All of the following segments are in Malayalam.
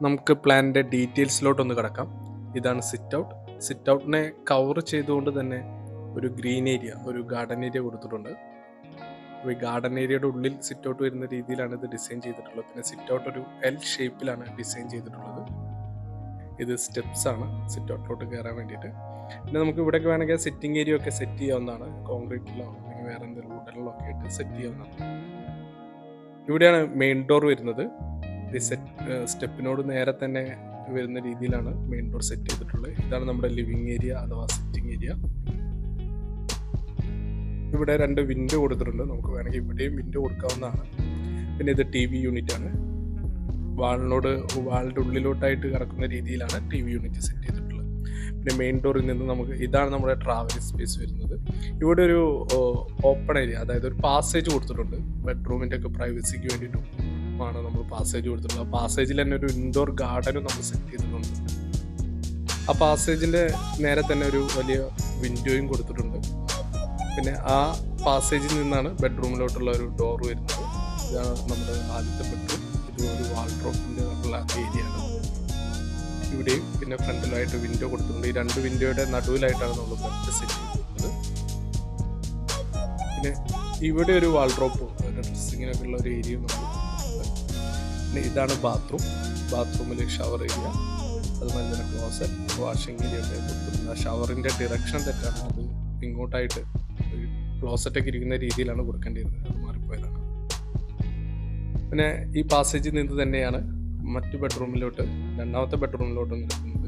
നമുക്ക് പ്ലാനിൻ്റെ ഡീറ്റെയിൽസിലോട്ടൊന്ന് കിടക്കാം. ഇതാണ് സിറ്റ് ഔട്ട്. സിറ്റ് ഔട്ടിനെ കവർ ചെയ്തുകൊണ്ട് തന്നെ ഒരു ഗ്രീൻ ഏരിയ, ഒരു ഗാർഡൻ ഏരിയ കൊടുത്തിട്ടുണ്ട്. അപ്പോൾ ഈ ഗാർഡൻ ഏരിയയുടെ ഉള്ളിൽ സിറ്റ് ഔട്ട് വരുന്ന രീതിയിലാണ് ഇത് ഡിസൈൻ ചെയ്തിട്ടുള്ളത്. പിന്നെ സിറ്റ് ഔട്ട് ഒരു എൽ ഷേപ്പിലാണ് ഡിസൈൻ ചെയ്തിട്ടുള്ളത്. ഇത് സ്റ്റെപ്സ് ആണ് സിറ്റ് ഔട്ടിലോട്ട് കയറാൻ വേണ്ടിയിട്ട്. പിന്നെ നമുക്ക് ഇവിടെയൊക്കെ വേണമെങ്കിൽ സിറ്റിംഗ് ഏരിയ ഒക്കെ സെറ്റ് ചെയ്യാവുന്നതാണ്. കോൺക്രീറ്റിലോ അല്ലെങ്കിൽ വേറെ എന്തെങ്കിലും വുഡനിലോ ഒക്കെ ആയിട്ട് സെറ്റ് ചെയ്യാവുന്നതാണ്. ഇവിടെയാണ് മെയിൻ ഡോർ വരുന്നത്. ഈ സ്റ്റെപ്പിനോട് നേരെ തന്നെ വരുന്ന രീതിയിലാണ് മെയിൻ ഡോർ സെറ്റ് ചെയ്തിട്ടുള്ളത്. ഇതാണ് നമ്മുടെ ലിവിങ് ഏരിയ അഥവാ സിറ്റിംഗ് ഏരിയ. ഇവിടെ 2 വിൻഡോ കൊടുത്തിട്ടുണ്ട്. നമുക്ക് വേണമെങ്കിൽ ഇവിടെയും വിൻഡോ കൊടുക്കാവുന്നതാണ്. പിന്നെ ഇത് TV യൂണിറ്റ് ആണ്. വാളിൻ്റെ ഉള്ളിലോട്ടായിട്ട് കിടക്കുന്ന രീതിയിലാണ് TV യൂണിറ്റ് സെറ്റ് ചെയ്തിട്ടുള്ളത്. പിന്നെ മെയിൻ ഡോറിൽ നിന്ന് നമുക്ക് ഇതാണ് നമ്മുടെ ട്രാവലിംഗ് സ്പേസ് വരുന്നത്. ഇവിടെ ഒരു ഓപ്പൺ ഏരിയ, അതായത് ഒരു പാസേജ് കൊടുത്തിട്ടുണ്ട്. ബെഡ്റൂമിൻ്റെ ഒക്കെ പ്രൈവസിക്ക് വേണ്ടിയിട്ടും ആണ് നമ്മൾ പാസേജ് കൊടുത്തിട്ടുള്ളത്. ആ പാസേജിൽ തന്നെ ഒരു ഇൻഡോർ ഗാർഡനും നമ്മൾ സെറ്റ് ചെയ്തിട്ടുണ്ട്. ആ പാസേജിൻ്റെ നേരെ തന്നെ ഒരു വലിയ വിൻഡോയും കൊടുത്തിട്ടുണ്ട്. പിന്നെ ആ പാസേജിൽ നിന്നാണ് ബെഡ്റൂമിലോട്ടുള്ള ഒരു ഡോർ വരുന്നത്. ഇതാണ് നമ്മുടെ ആദ്യത്തെ ബെഡ്റൂം. ഇത് ഒരു വാൾഡ്രോപ്പിൻ്റെ ഉള്ള ഏരിയ ആണ്. ഇവിടെയും പിന്നെ ഫ്രണ്ടിലായിട്ട് വിൻഡോ കൊടുത്തിട്ടുണ്ട്. ഈ 2 വിൻഡോയുടെ നടുവിലായിട്ടാണ് നമ്മൾ ബെഡ് സെറ്റ് ചെയ്തിട്ടുള്ളത്. പിന്നെ ഇവിടെ ഒരു വാൾഡ്രോപ്പ്, ഡ്രസ്സിങ്ങിനൊക്കെ ഉള്ള ഒരു ഏരിയ നമ്മൾ. പിന്നെ ഇതാണ് ബാത്റൂമിൽ ഷവർ ഏരിയ, അതുപോലെ തന്നെ ക്ലോസറ്റ്, വാഷിംഗ് ഏരിയ ഒക്കെ കൊടുത്തിട്ടുണ്ട്. ഷവറിൻ്റെ ഡിറക്ഷൻ തെറ്റാണ്. അത് ഇങ്ങോട്ടായിട്ട് ക്ലോസറ്റൊക്കെ ഇരിക്കുന്ന രീതിയിലാണ് കൊടുക്കേണ്ടിയിരുന്നത്. അത് മാറിപ്പോയതാണ്. പിന്നെ ഈ പാസേജിൽ നിന്ന് തന്നെയാണ് മറ്റു ബെഡ്റൂമിലോട്ട്, രണ്ടാമത്തെ ബെഡ്റൂമിലോട്ട് നിൽക്കുന്നത്.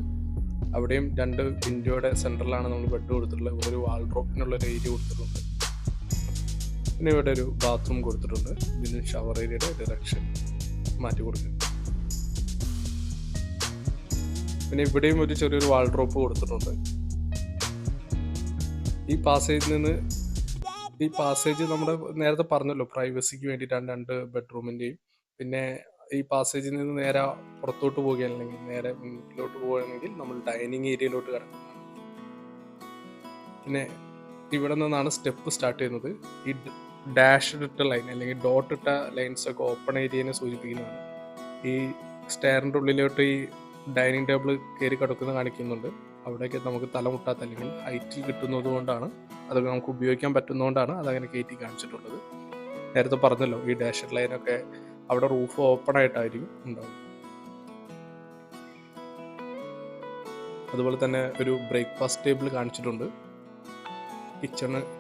അവിടെയും 2 വിൻഡോയുടെ സെൻറ്ററിലാണ് നമ്മൾ ബെഡ് കൊടുത്തിട്ടുള്ളത്. ഇവിടെ ഒരു വാൾഡ്രോപ്പിനുള്ളൊരു ഏരിയ കൊടുത്തിട്ടുണ്ട്. പിന്നെ ഇവിടെ ഒരു ബാത്റൂം കൊടുത്തിട്ടുണ്ട്. ഇതിന് ഷവർ ഏരിയയുടെ ഡിറക്ഷൻ മാറ്റി കൊടുക്കുന്നുണ്ട്. പിന്നെ ഇവിടെയും ഒരു ചെറിയൊരു വാൾഡ്രോപ്പ് കൊടുത്തിട്ടുണ്ട്. ഈ പാസേജ് നമ്മുടെ നേരത്തെ പറഞ്ഞല്ലോ, പ്രൈവസിക്ക് വേണ്ടിയിട്ടാണ് 2 ബെഡ്റൂമിൻ്റെയും. പിന്നെ ഈ പാസേജിൽ നിന്ന് നേരെ പുറത്തോട്ട് പോവുകയാണെങ്കിൽ, നേരെ മുന്നിലോട്ട് പോവുകയാണെങ്കിൽ നമ്മൾ ഡൈനിങ് ഏരിയയിലോട്ട് കിടക്കുന്നതാണ്. പിന്നെ ഇവിടെ നിന്നാണ് സ്റ്റെപ്പ് സ്റ്റാർട്ട് ചെയ്യുന്നത്. ഈ ഡാഷ് ഇട്ട ലൈൻ അല്ലെങ്കിൽ ഡോട്ട് ഇട്ട ലൈൻസ് ഒക്കെ ഓപ്പൺ ഏരിയനെ സൂചിപ്പിക്കുന്നതാണ്. ഈ സ്റ്റെയറിൻ്റെ ഉള്ളിലോട്ട് ഈ ഡൈനിങ് ടേബിൾ കയറി കിടക്കുന്നത് കാണിക്കുന്നുണ്ട്. അവിടേക്ക് നമുക്ക് തലമുട്ടാത്ത അല്ലെങ്കിൽ ഹൈറ്റിൽ കിട്ടുന്നത് കൊണ്ടാണ്, അതൊക്കെ നമുക്ക് ഉപയോഗിക്കാൻ പറ്റുന്നതുകൊണ്ടാണ് അതങ്ങനെ കയറ്റി കാണിച്ചിട്ടുള്ളത്. നേരത്തെ പറഞ്ഞല്ലോ, ഈ ഡാഷ് ലൈനൊക്കെ അവിടെ റൂഫ് ഓപ്പൺ ആയിട്ടായിരിക്കും ഉണ്ടാവും. അതുപോലെ തന്നെ ഒരു ബ്രേക്ക്ഫാസ്റ്റ് ടേബിൾ കാണിച്ചിട്ടുണ്ട്.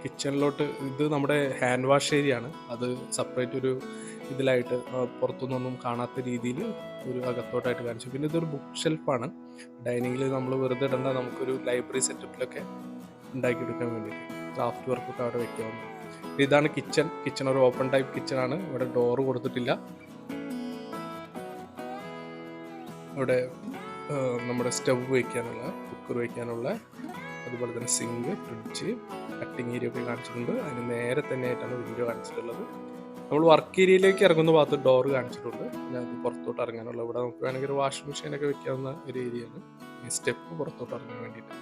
കിച്ചണിലോട്ട് ഇത് നമ്മുടെ ഹാൻഡ് വാഷ് ഏരിയ ആണ്. അത് സെപ്പറേറ്റ് ഒരു ഇതിലായിട്ട് പുറത്തുനിന്നൊന്നും കാണാത്ത രീതിയിൽ ഒരു അകത്തോട്ടായിട്ട് കാണിച്ചു. പിന്നെ ഇതൊരു ബുക്ക് ഷെൽഫാണ്. ഡൈനിങ്ങിൽ നമ്മൾ വെറുതെ ഇടേണ്ട നമുക്കൊരു ലൈബ്രറി സെറ്റപ്പിലൊക്കെ ഉണ്ടാക്കിയെടുക്കാൻ വേണ്ടിയിട്ട് ക്രാഫ്റ്റ് വർക്കൊക്കെ അവിടെ വെക്കാവുന്നത്. ഇതാണ് കിച്ചൺ ഒരു ഓപ്പൺ ടൈപ്പ് കിച്ചണാണ്. ഇവിടെ ഡോറ് കൊടുത്തിട്ടില്ല. ഇവിടെ നമ്മുടെ സ്റ്റവ് വയ്ക്കാനുള്ള, കുക്കർ വയ്ക്കാനുള്ള, അതുപോലെ തന്നെ സിങ്ക്, ഫ്രിഡ്ജ്, കട്ടിങ് ഏരിയ ഒക്കെ കാണിച്ചിട്ടുണ്ട്. അതിന് നേരെ തന്നെയായിട്ടാണ് വിൻഡോ കാണിച്ചിട്ടുള്ളത്. നമ്മൾ വർക്ക് ഏരിയയിലേക്ക് ഇറങ്ങുന്ന ഭാഗത്ത് ഡോർ കാണിച്ചിട്ടുണ്ട്. പിന്നെ അത് പുറത്തോട്ട് ഇറങ്ങാനുള്ള, ഇവിടെ നമുക്ക് വേണമെങ്കിൽ ഒരു വാഷിംഗ് മെഷീനൊക്കെ വെക്കാവുന്ന ഒരു ഏരിയയാണ്. ഈ സ്റ്റെപ്പ് പുറത്തോട്ട് ഇറങ്ങാൻ വേണ്ടിയിട്ട്.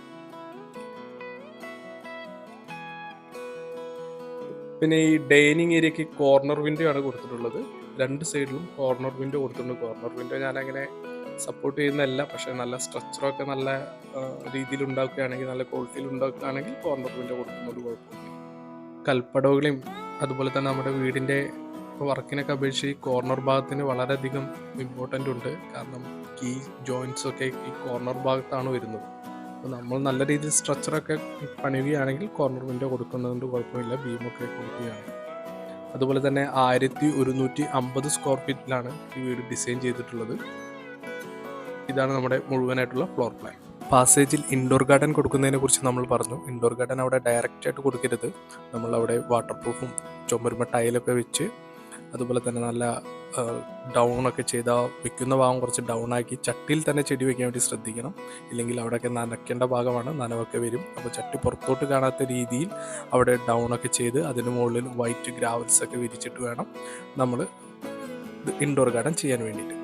പിന്നെ ഈ ഡൈനിങ് ഏരിയക്ക് കോർണർ വിൻഡോ ആണ് കൊടുത്തിട്ടുള്ളത്. 2 സൈഡിലും കോർണർ വിൻഡോ കൊടുത്തിട്ടുണ്ട്. കോർണർ വിൻഡോ ഞാനങ്ങനെ സപ്പോർട്ട് ചെയ്യുന്നതല്ല, പക്ഷേ നല്ല സ്ട്രക്ചറൊക്കെ നല്ല രീതിയിൽ ഉണ്ടാക്കുകയാണെങ്കിൽ, നല്ല ക്വാളിറ്റിയിൽ ഉണ്ടാക്കുകയാണെങ്കിൽ കോർണർ വിൻഡോ കൊടുക്കുന്നത് കുഴപ്പമില്ല. കൽപ്പടവുകളെയും അതുപോലെ തന്നെ നമ്മുടെ വീടിൻ്റെ വർക്കിനൊക്കെ അപേക്ഷിച്ച് ഈ കോർണർ ഭാഗത്തിന് വളരെയധികം ഇമ്പോർട്ടൻ്റ് ഉണ്ട്. കാരണം കീ ജോയിൻറ്റ്സ് ഒക്കെ ഈ കോർണർ ഭാഗത്താണ് വരുന്നത്. അപ്പോൾ നമ്മൾ നല്ല രീതിയിൽ സ്ട്രക്ചറൊക്കെ പണിയുകയാണെങ്കിൽ കോർണർ വിൻഡോ കൊടുക്കുന്നതുകൊണ്ട് കുഴപ്പമില്ല, ബീമൊക്കെ കൊടുക്കുകയാണെങ്കിൽ. അതുപോലെ തന്നെ 1150 സ്ക്വയർ ഫീറ്റിലാണ് ഈ വീട് ഡിസൈൻ ചെയ്തിട്ടുള്ളത്. ഇതാണ് നമ്മുടെ മുഴുവനായിട്ടുള്ള ഫ്ലോർ പ്ലാൻ. പാസേജിൽ ഇൻഡോർ ഗാർഡൻ കൊടുക്കുന്നതിനെ കുറിച്ച് നമ്മൾ പറഞ്ഞു. ഇൻഡോർ ഗാർഡൻ അവിടെ ഡയറക്റ്റായിട്ട് കൊടുക്കരുത്. നമ്മളവിടെ വാട്ടർ പ്രൂഫും ചുമരുമ ടൈലൊക്കെ വെച്ച്, അതുപോലെ തന്നെ നല്ല ഡൗണൊക്കെ ചെയ്താൽ വെക്കുന്ന ഭാഗം കുറച്ച് ഡൗൺ ആക്കി ചട്ടിയിൽ തന്നെ ചെടി വെക്കാൻ വേണ്ടി ശ്രദ്ധിക്കണം. ഇല്ലെങ്കിൽ അവിടെയൊക്കെ നനയ്ക്കേണ്ട ഭാഗമാണ്, നനവൊക്കെ വരും. അപ്പോൾ ചട്ടി പുറത്തോട്ട് കാണാത്ത രീതിയിൽ അവിടെ ഡൗണൊക്കെ ചെയ്ത് അതിന് മുകളിൽ വൈറ്റ് ഗ്രാവൽസൊക്കെ വിരിച്ചിട്ട് വേണം നമ്മൾ ഇൻഡോർ ഗാർഡൻ ചെയ്യാൻ വേണ്ടിയിട്ട്.